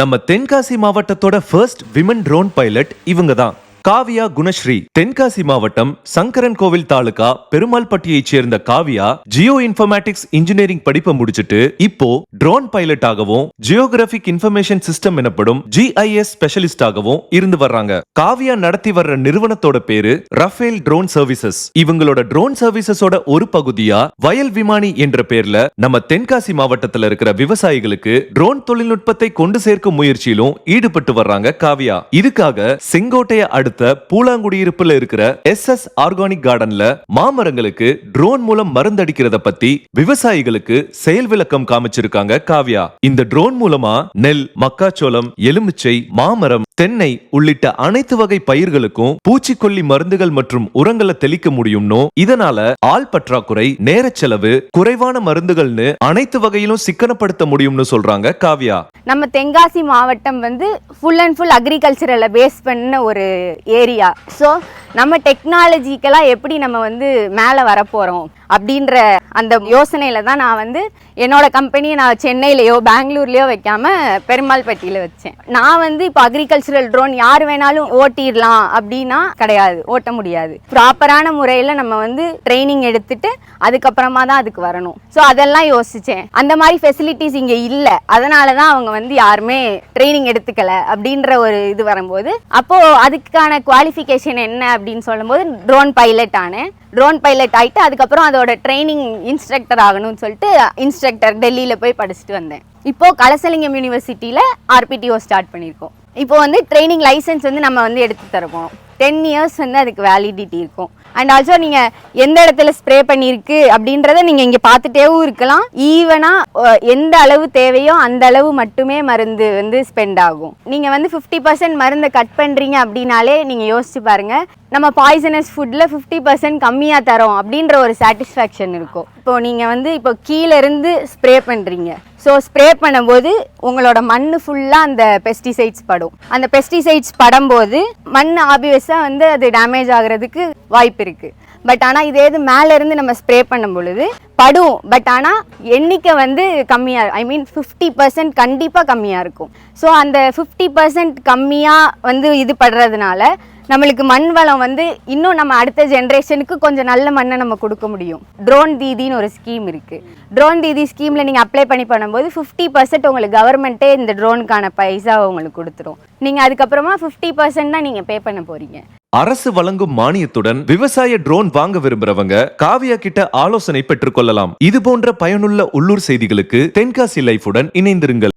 நம்ம தென்காசி மாவட்டத்தோட first women drone pilot இவங்க தான். காவியா குணஸ்ரீ. தென்காசி மாவட்டம் சங்கரன் கோவில் தாலுகா பெருமாள்பட்டியைச் சேர்ந்த காவியா ஜியோ இன்ஃபர்மேட்டிக்ஸ் இன்ஜினியரிங் படிப்பை முடிச்சிட்டு இப்போ ட்ரோன் பைலட் ஆகவும் ஜியோகிராபிக் இன்ஃபர்மேஷன் சிஸ்டம் எனப்படும் GIS ஸ்பெஷலிஸ்டாகவும் இருந்து வர்றாங்க. காவியா நடத்தி வர்ற நிறுவனத்தோட பேரு ரஃபேல் ட்ரோன் சர்வீசஸ். இவங்களோட ட்ரோன் சர்வீசஸோட ஒரு பகுதியா வயல் விமானி என்ற பேர்ல நம்ம தென்காசி மாவட்டத்துல இருக்கிற விவசாயிகளுக்கு ட்ரோன் தொழில்நுட்பத்தை கொண்டு சேர்க்கும் முயற்சியிலும் ஈடுபட்டு வர்றாங்க காவியா. இதுக்காக செங்கோட்டைய அடுத்த பூலாங்குடியிருப்புல இருக்கிற SS ஆர்கானிக் கார்டன்ல மாமரங்களுக்கு ட்ரோன் மூலம் மருந்தடிக்கிறத பத்தி விவசாயிகளுக்கு செயல் விளக்கம் காமிச்சிருக்காங்க காவியா. இந்த ட்ரோன் மூலமா நெல், மக்காச்சோளம், எலுமிச்சை, மாமரம், தென்னை உள்ளிட்ட அனைத்து வகை பயிர்களுக்கும் பூச்சிக்கொல்லி மருந்துகள் மற்றும் உரங்களை தெளிக்க முடியும்னு, இதனால ஆள் பற்றாக்குறை, நேர செலவு, குறைவான மருந்துகள்னு அனைத்து வகையிலும் சிக்கனப்படுத்த முடியும்னு சொல்றாங்க காவியா. நம்ம தென்காசி மாவட்டம் வந்து ஃபுல் அண்ட் ஃபுல் அக்ரிகல்ச்சரலை பேஸ் பண்ண ஒரு ஏரியா. ஸோ நம்ம டெக்னாலஜிக்கெல்லாம் எப்படி நம்ம வந்து மேலே வரப்போகிறோம் அப்படின்ற அந்த யோசனையில தான் நான் வந்து என்னோட கம்பெனியை நான் சென்னையிலையோ பெங்களூர்லையோ வைக்காம பெருமாள்பட்டியில் வச்சேன். நான் வந்து இப்போ அக்ரிகல்ச்சரல் ட்ரோன் யார் வேணாலும் ஓட்டிடலாம் அப்படின்னா கிடையாது, ஓட்ட முடியாது. ப்ராப்பரான முறையில் நம்ம வந்து ட்ரைனிங் எடுத்துட்டு அதுக்கப்புறமா தான் அதுக்கு வரணும். ஸோ அதெல்லாம் யோசித்தேன். அந்த மாதிரி ஃபெசிலிட்டிஸ் இங்கே இல்லை, அதனால தான் அவங்க வந்து யாருமே ட்ரைனிங் எடுத்துக்கல அப்படின்ற ஒரு இது வரும்போது, அப்போது அதுக்கான குவாலிஃபிகேஷன் என்ன அப்படின்னு சொல்லும்போது ட்ரோன் பைலட் ஆனேன். ட்ரோன் பைலட் ஆகிட்டு அதுக்கப்புறம் அதோட ட்ரைனிங் இன்ஸ்ட்ரக்டர் ஆகணும்னு சொல்லிட்டு இன்ஸ்ட்ரக்டர் டெல்லியில் போய் படிச்சுட்டு வந்தேன். இப்போது கலசலிங்கம் யூனிவர்சிட்டியில் RPTO ஸ்டார்ட் பண்ணியிருக்கோம். இப்போ வந்து ட்ரைனிங் லைசன்ஸ் வந்து நம்ம வந்து எடுத்து தருவோம். 10 இயர்ஸ் வந்து அதுக்கு வேலிடிட்டி இருக்கும். அண்ட் ஆல்சோ நீங்கள் எந்த இடத்துல ஸ்ப்ரே பண்ணியிருக்கு அப்படின்றத நீங்கள் இங்கே பார்த்துட்டேவும் இருக்கலாம். ஈவனாக எந்த அளவு தேவையோ அந்த அளவு மட்டுமே மருந்து வந்து ஸ்பெண்ட் ஆகும். நீங்கள் வந்து 50% மருந்தை கட் பண்ணுறீங்க அப்படின்னாலே நீங்கள் யோசிச்சு பாருங்கள், நம்ம பாய்சனஸ் ஃபுட்டில் 50% கம்மியாக தரோம் அப்படின்ற ஒரு சாட்டிஸ்ஃபேக்ஷன் இருக்கும். இப்போது நீங்கள் வந்து இப்போ கீழே இருந்து ஸ்ப்ரே பண்ணுறீங்க. ஸோ ஸ்ப்ரே பண்ணும்போது உங்களோட மண் ஃபுல்லாக அந்த பெஸ்டிசைட்ஸ் படும். அந்த பெஸ்டிசைட்ஸ் படும்போது மண் ஆப்வியஸாக வந்து அது டேமேஜ் ஆகிறதுக்கு வாய்ப்பு இருக்குது. பட் ஆனால் இதே இது மேலேருந்து நம்ம ஸ்ப்ரே பண்ணும் பொழுது படும். பட் ஆனால் எண்ணிக்கை வந்து கம்மியாக, ஐ மீன் 50% கண்டிப்பாக கம்மியாக இருக்கும். ஸோ அந்த 50% கம்மியாக வந்து இது படுறதுனால நம்மளுக்கு மண் வளம் வந்து இன்னும் நம்ம அடுத்த ஜென்ரேஷனுக்கு கொஞ்சம் நல்ல மண்ணை நம்ம கொடுக்க முடியும். ட்ரோன் தீதின்னு ஒரு ஸ்கீம் இருக்குது. ட்ரோன் தீதி ஸ்கீமில் நீங்கள் அப்ளை பண்ணும்போது 50% உங்களுக்கு கவர்மெண்ட்டே இந்த ட்ரோனுக்கான பைசா உங்களுக்கு கொடுத்துரும். நீங்கள் அதுக்கப்புறமா 50% தான் நீங்கள் பே பண்ண போகிறீங்க. அரசு வழங்கும் மானியத்துடன் விவசாய ட்ரோன் வாங்க விரும்புறவங்க காவியா கிட்ட ஆலோசனை பெற்றுக்கொள்ளலாம். இது போன்ற பயனுள்ள உள்ளூர் செய்திகளுக்கு தென்காசி லைஃபுடன் இணைந்திருங்கள்.